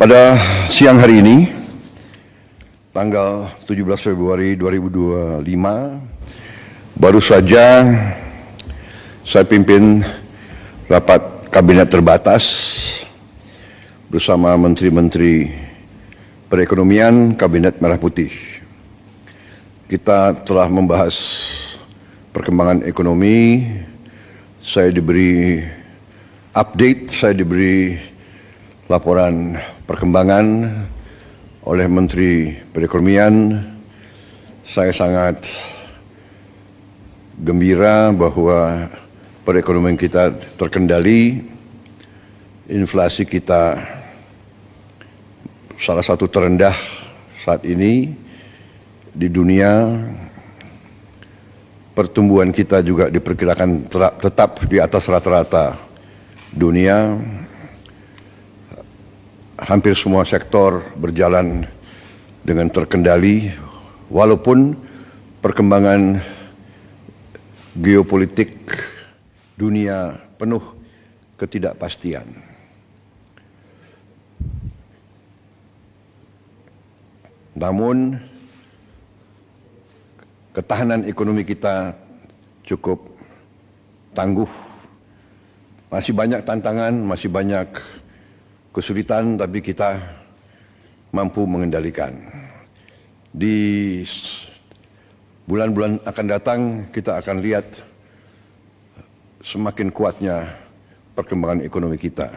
Pada siang hari ini, tanggal 17 Februari 2025, baru saja saya pimpin rapat kabinet terbatas bersama Menteri-Menteri Perekonomian Kabinet Merah Putih. Kita telah membahas perkembangan ekonomi, saya diberi update, saya diberi laporan perkembangan oleh Menteri Perekonomian. Saya sangat gembira bahwa perekonomian kita terkendali, inflasi kita salah satu terendah saat ini di dunia. Pertumbuhan kita juga diperkirakan tetap di atas rata-rata dunia. Hampir semua sektor berjalan dengan terkendali, walaupun perkembangan geopolitik dunia penuh ketidakpastian. Namun, ketahanan ekonomi kita cukup tangguh. Masih banyak tantangan, masih banyak kesulitan, tapi kita mampu mengendalikan. Di bulan-bulan akan datang kita akan lihat semakin kuatnya perkembangan ekonomi kita.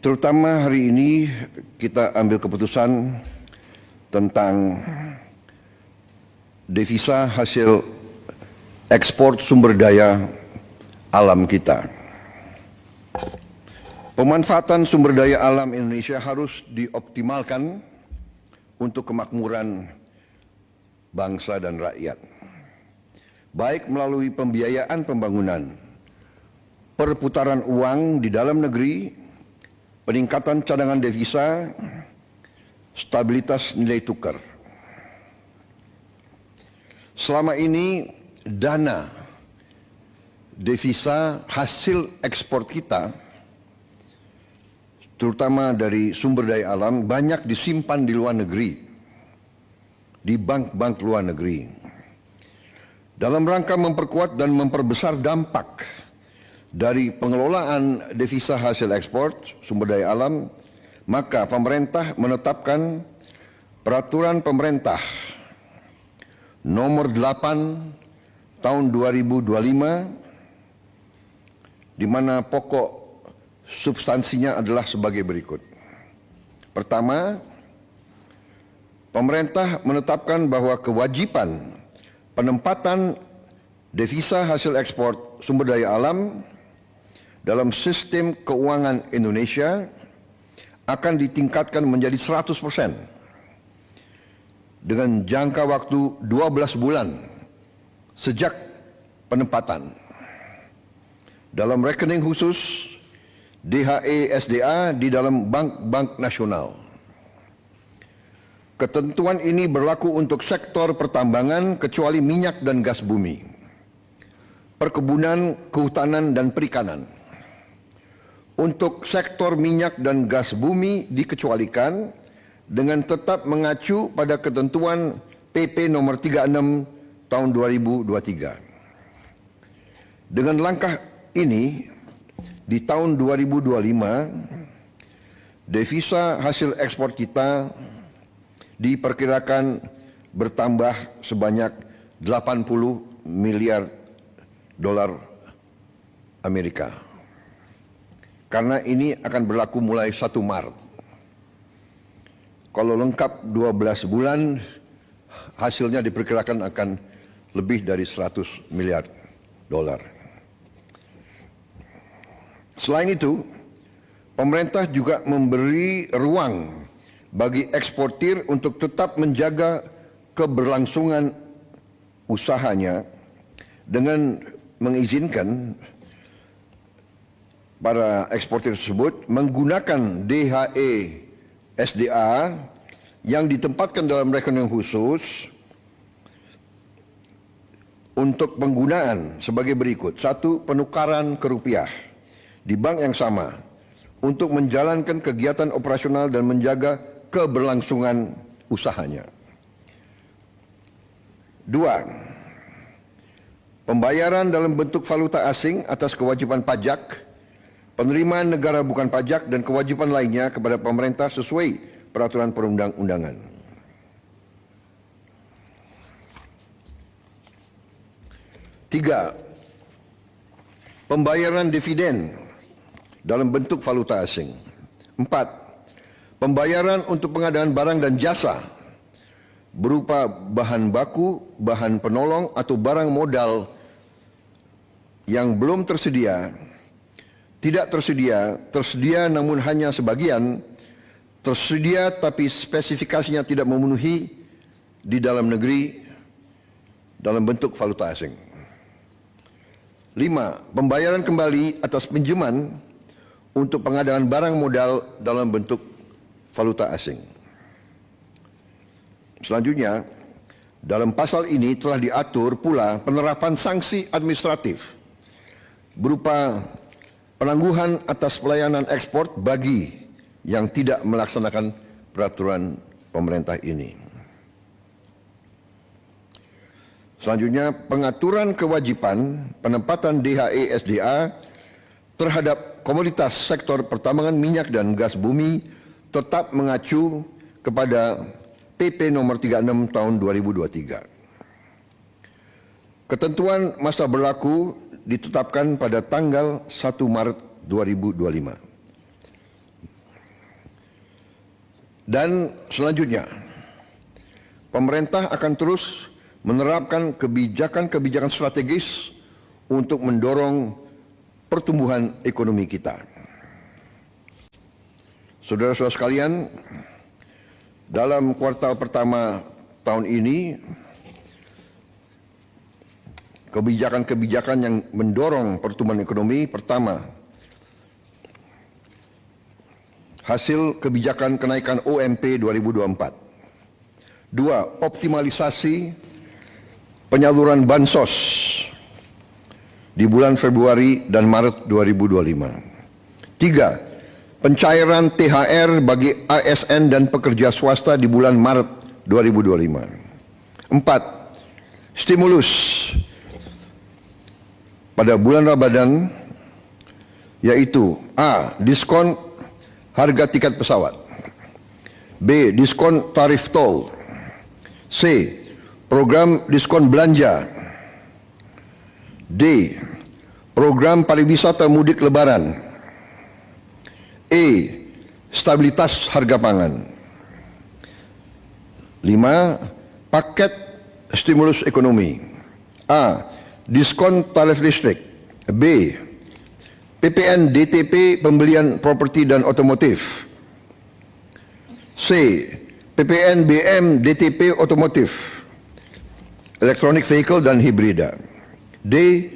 Terutama hari ini kita ambil keputusan tentang devisa hasil ekspor sumber daya alam kita. Pemanfaatan sumber daya alam Indonesia harus dioptimalkan untuk kemakmuran bangsa dan rakyat, baik melalui pembiayaan pembangunan, perputaran uang di dalam negeri, peningkatan cadangan devisa, stabilitas nilai tukar. Selama ini dana devisa hasil ekspor kita, terutama dari sumber daya alam, banyak disimpan di luar negeri, di bank-bank luar negeri. Dalam rangka memperkuat dan memperbesar dampak dari pengelolaan devisa hasil ekspor sumber daya alam, maka pemerintah menetapkan Peraturan Pemerintah Nomor 8 Tahun 2025, di mana pokok substansinya adalah sebagai berikut. Pertama, pemerintah menetapkan bahwa kewajiban penempatan devisa hasil ekspor sumber daya alam dalam sistem keuangan Indonesia akan ditingkatkan menjadi 100% dengan jangka waktu 12 bulan sejak penempatan dalam rekening khusus DHE SDA di dalam bank-bank nasional. Ketentuan ini berlaku untuk sektor pertambangan kecuali minyak dan gas bumi, perkebunan, kehutanan, dan perikanan. Untuk sektor minyak dan gas bumi dikecualikan dengan tetap mengacu pada ketentuan PP nomor 36 tahun 2023. Dengan langkah ini, di tahun 2025, devisa hasil ekspor kita diperkirakan bertambah sebanyak 80 miliar dolar Amerika. Karena ini akan berlaku mulai 1 Maret. Kalau lengkap 12 bulan, hasilnya diperkirakan akan lebih dari 100 miliar dolar. Selain itu, pemerintah juga memberi ruang bagi eksportir untuk tetap menjaga keberlangsungan usahanya dengan mengizinkan para eksportir tersebut menggunakan DHE SDA yang ditempatkan dalam rekening khusus untuk penggunaan sebagai berikut. 1. Penukaran ke rupiah di bank yang sama untuk menjalankan kegiatan operasional dan menjaga keberlangsungan usahanya. 2. Pembayaran dalam bentuk valuta asing atas kewajiban pajak, penerimaan negara bukan pajak dan kewajiban lainnya kepada pemerintah sesuai peraturan perundang-undangan. 3. Pembayaran dividen dalam bentuk valuta asing. 4. Pembayaran untuk pengadaan barang dan jasa berupa bahan baku, bahan penolong atau barang modal yang belum tersedia, tidak tersedia, tersedia namun hanya sebagian, tersedia tapi spesifikasinya tidak memenuhi di dalam negeri dalam bentuk valuta asing. 5. Pembayaran kembali atas pinjaman untuk pengadaan barang modal dalam bentuk valuta asing. Selanjutnya, dalam pasal ini telah diatur pula penerapan sanksi administratif berupa penangguhan atas pelayanan ekspor bagi yang tidak melaksanakan peraturan pemerintah ini. Selanjutnya, pengaturan kewajiban penempatan DHE/SDA terhadap komoditas sektor pertambangan minyak dan gas bumi tetap mengacu kepada PP nomor 36 tahun 2023. Ketentuan masa berlaku ditetapkan pada tanggal 1 Maret 2025. Dan selanjutnya, pemerintah akan terus menerapkan kebijakan-kebijakan strategis untuk mendorong pertumbuhan ekonomi kita. Saudara-saudara sekalian, dalam kuartal pertama tahun ini, kebijakan-kebijakan yang mendorong pertumbuhan ekonomi, pertama, hasil kebijakan kenaikan OMP 2024. 2. Optimalisasi penyaluran bansos di bulan Februari dan Maret 2025. 3. Pencairan THR bagi ASN dan pekerja swasta di bulan Maret 2025. 4. Stimulus pada bulan Ramadan, yaitu A. Diskon harga tiket pesawat, B. Diskon tarif tol, C. Program diskon belanja, D. Program pariwisata mudik lebaran, E. Stabilitas harga pangan. 5. Paket stimulus ekonomi. A. Diskon tarif listrik, B. PPN DTP pembelian properti dan otomotif, C. PPN BM DTP otomotif, elektronik vehicle dan hibrida, D.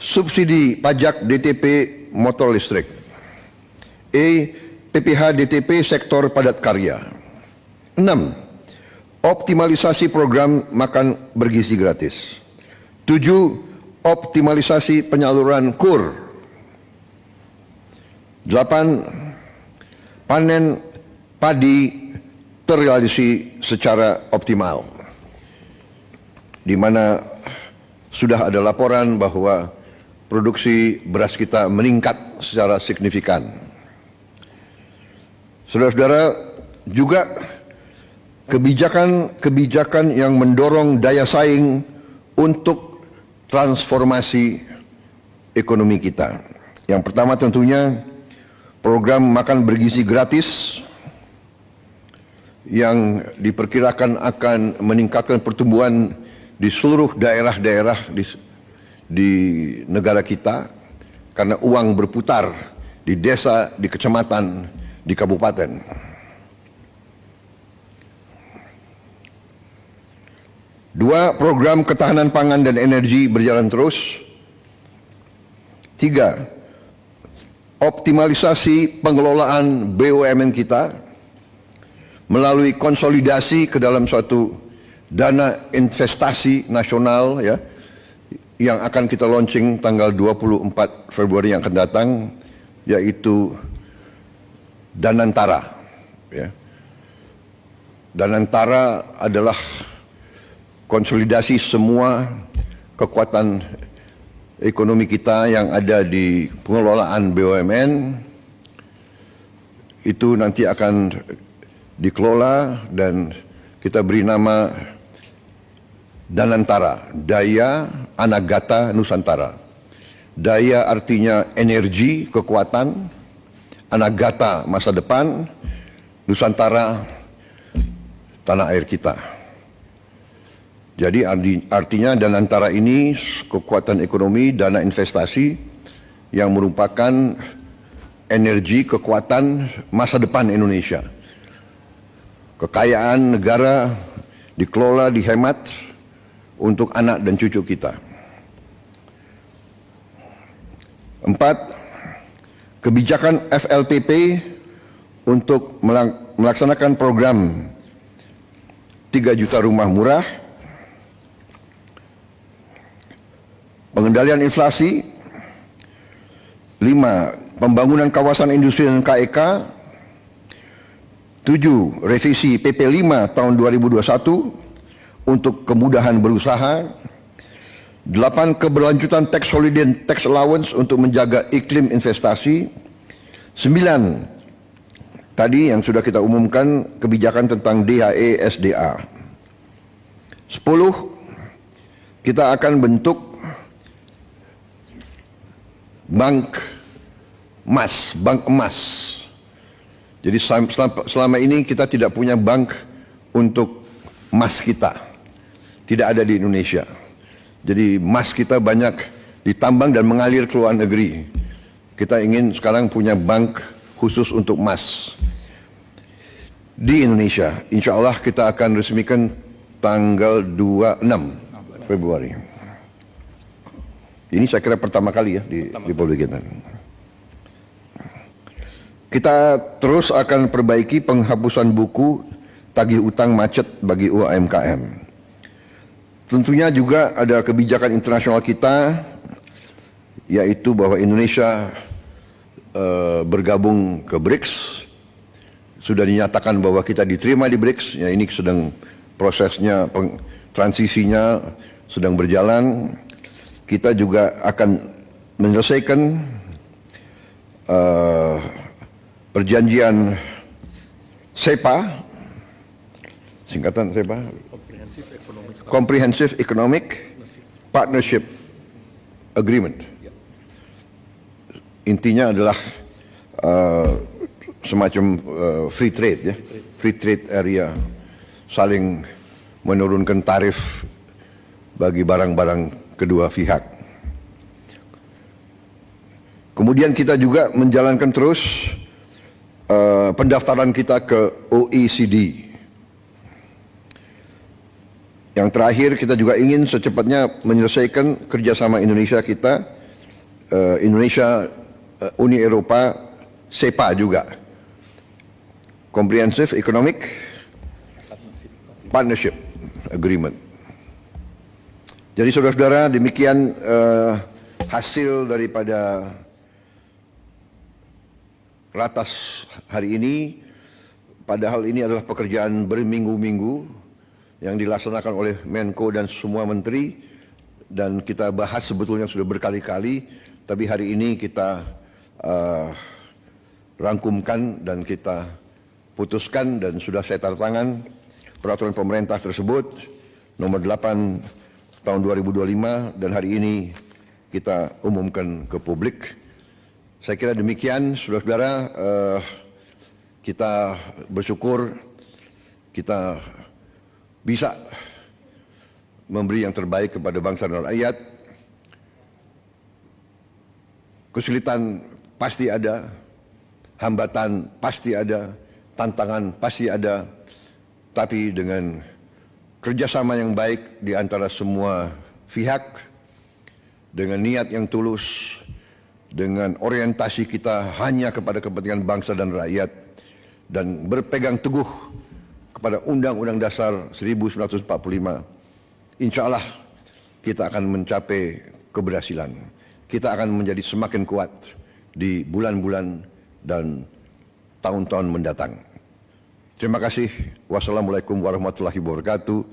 Subsidi pajak DTP motor listrik, E. PPH DTP sektor padat karya. 6. Optimalisasi program makan bergizi gratis. 7. Optimalisasi penyaluran KUR. 8. Panen padi terrealisasi secara optimal, di mana sudah ada laporan bahwa produksi beras kita meningkat secara signifikan. Saudara-saudara, juga kebijakan-kebijakan yang mendorong daya saing untuk transformasi ekonomi kita. Yang pertama tentunya program makan bergizi gratis yang diperkirakan akan meningkatkan pertumbuhan di seluruh daerah-daerah di negara kita, karena uang berputar di desa, di kecamatan, di kabupaten. 2. Program ketahanan pangan dan energi berjalan terus. 3. Optimalisasi pengelolaan BUMN kita melalui konsolidasi ke dalam suatu dana investasi nasional, ya, yang akan kita launching tanggal 24 Februari yang akan datang, yaitu Danantara. Ya. Danantara adalah konsolidasi semua kekuatan ekonomi kita yang ada di pengelolaan BUMN. Itu nanti akan dikelola dan kita beri nama Danantara, Daya Anagata Nusantara. Daya artinya energi, kekuatan, Anagata masa depan, Nusantara tanah air kita. Jadi artinya Danantara ini kekuatan ekonomi, dana investasi yang merupakan energi, kekuatan masa depan Indonesia. Kekayaan negara dikelola, dihemat untuk anak dan cucu kita. 4. Kebijakan FLPP untuk melaksanakan program 3 juta rumah murah, pengendalian inflasi. 5. Pembangunan kawasan industri dan KEK. 7. Revisi PP 5 tahun 2021 untuk kemudahan berusaha. 8. Keberlanjutan tax holiday dan tax allowance untuk menjaga iklim investasi. 9. Tadi yang sudah kita umumkan kebijakan tentang DHE SDA. 10. Kita akan bentuk bank emas. Jadi selama ini kita tidak punya bank untuk emas kita. Tidak ada di Indonesia. Jadi emas kita banyak ditambang dan mengalir ke luar negeri. Kita ingin sekarang punya bank khusus untuk emas di Indonesia. Insya Allah kita akan resmikan tanggal 26 Februari. Ini saya kira pertama kali ya di publik kita. Kita terus akan perbaiki penghapusan buku tagih utang macet bagi UMKM. Tentunya juga ada kebijakan internasional kita, yaitu bahwa Indonesia bergabung ke BRICS. Sudah dinyatakan bahwa kita diterima di BRICS, ya ini sedang prosesnya, transisinya sedang berjalan. Kita juga akan menyelesaikan perjanjian SEPA, singkatan SEPA, Comprehensive Economic Partnership Agreement. Intinya adalah semacam free trade, ya, free trade area, saling menurunkan tarif bagi barang-barang kedua pihak. Kemudian kita juga menjalankan terus pendaftaran kita ke OECD. Yang terakhir kita juga ingin secepatnya menyelesaikan kerjasama Indonesia kita, Indonesia, Uni Eropa, SEPA juga, Comprehensive Economic Partnership Agreement. Jadi saudara-saudara, demikian hasil daripada ratas hari ini. Padahal ini adalah pekerjaan berminggu-minggu yang dilaksanakan oleh Menko dan semua menteri, dan kita bahas sebetulnya sudah berkali-kali, tapi hari ini kita rangkumkan dan kita putuskan, dan sudah saya tanda tangan peraturan pemerintah tersebut nomor 8 tahun 2025, dan hari ini kita umumkan ke publik. Saya kira demikian, saudara-saudara. Kita bersyukur kita bisa memberi yang terbaik kepada bangsa dan rakyat. Kesulitan pasti ada, hambatan pasti ada, tantangan pasti ada, tapi dengan kerjasama yang baik di antara semua pihak, dengan niat yang tulus, dengan orientasi kita hanya kepada kepentingan bangsa dan rakyat, dan berpegang teguh kepada Undang-Undang Dasar 1945, insya Allah kita akan mencapai keberhasilan. Kita akan menjadi semakin kuat di bulan-bulan dan tahun-tahun mendatang. Terima kasih. Wassalamualaikum warahmatullahi wabarakatuh.